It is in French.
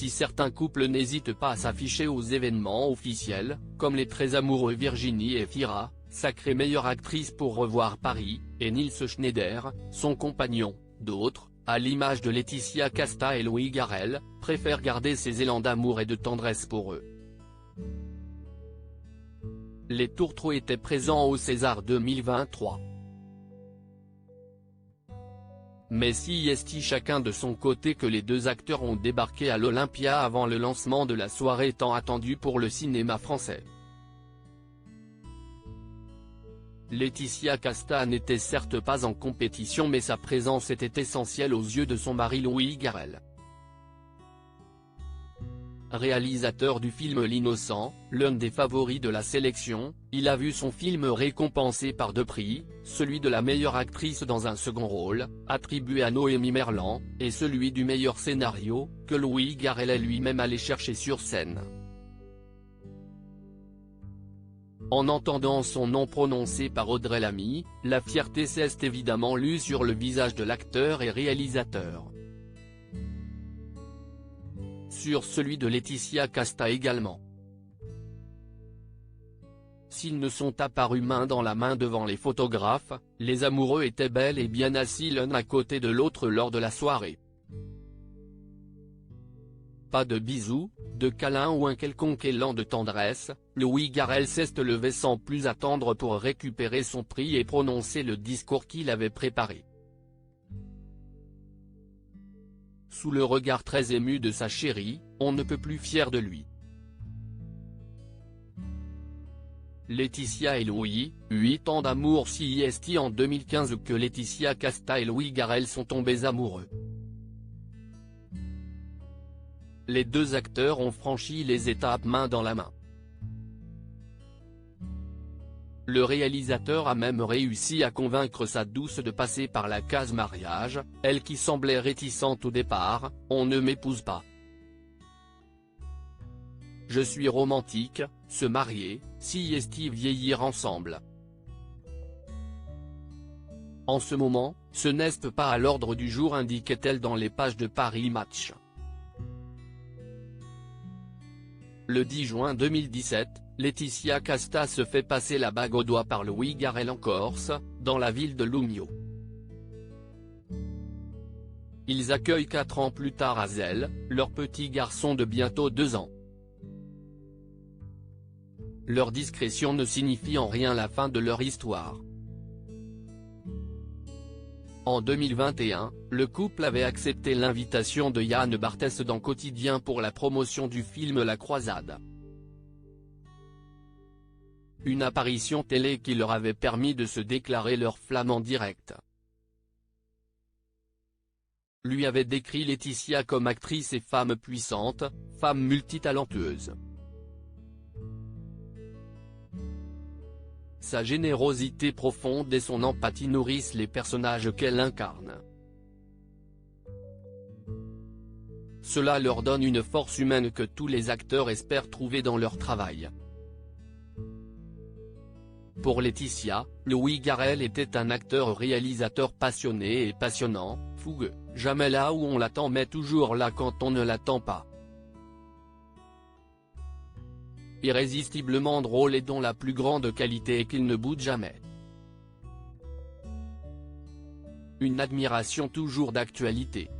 Si certains couples n'hésitent pas à s'afficher aux événements officiels, comme les très amoureux Virginie et Fira, sacrée meilleure actrice pour Revoir Paris, et Nils Schneider, son compagnon, d'autres, à l'image de Laetitia Casta et Louis Garrel, préfèrent garder ces élans d'amour et de tendresse pour eux. Les tourtereaux étaient présents au César 2023. Mais si est chacun de son côté que les deux acteurs ont débarqué à l'Olympia avant le lancement de la soirée tant attendue pour le cinéma français. Laetitia Casta n'était certes pas en compétition mais sa présence était essentielle aux yeux de son mari Louis Garrel. Réalisateur du film L'Innocent, l'un des favoris de la sélection, il a vu son film récompensé par 2 prix, celui de la meilleure actrice dans un second rôle, attribué à Noémie Merlan, et celui du meilleur scénario, que Louis Garrel est lui-même allé chercher sur scène. En entendant son nom prononcé par Audrey Lamy, la fierté s'est évidemment lue sur le visage de l'acteur et réalisateur. Sur celui de Laetitia Casta également. S'ils ne sont apparus main dans la main devant les photographes, les amoureux étaient bel et bien assis l'un à côté de l'autre lors de la soirée. Pas de bisous, de câlins ou un quelconque élan de tendresse, Louis Garrel s'est levé sans plus attendre pour récupérer son prix et prononcer le discours qu'il avait préparé. Sous le regard très ému de sa chérie, on ne peut plus fier de lui. Laetitia et Louis, 8 ans d'amour si est en 2015 que Laetitia Casta et Louis Garrel sont tombés amoureux. Les deux acteurs ont franchi les étapes main dans la main. Le réalisateur a même réussi à convaincre sa douce de passer par la case mariage, elle qui semblait réticente au départ, « On ne m'épouse pas. Je suis romantique, se marier, si vieillir ensemble. » En ce moment, ce n'est pas à l'ordre du jour, indiquait-elle dans les pages de Paris Match. Le 10 juin 2017, Laetitia Casta se fait passer la bague au doigt par Louis Garrel en Corse, dans la ville de Lumio. Ils accueillent 4 ans plus tard à Zell, leur petit garçon de bientôt 2 ans. Leur discrétion ne signifie en rien la fin de leur histoire. En 2021, le couple avait accepté l'invitation de Yann Barthès dans Quotidien pour la promotion du film La Croisade. Une apparition télé qui leur avait permis de se déclarer leur flamme en direct. Lui avait décrit Laetitia comme actrice et femme puissante, femme multitalentueuse. Sa générosité profonde et son empathie nourrissent les personnages qu'elle incarne. Cela leur donne une force humaine que tous les acteurs espèrent trouver dans leur travail. Pour Laetitia, Louis Garrel était un acteur-réalisateur passionné et passionnant, fougueux, jamais là où on l'attend mais toujours là quand on ne l'attend pas. Irrésistiblement drôle et dont la plus grande qualité est qu'il ne boude jamais. Une admiration toujours d'actualité.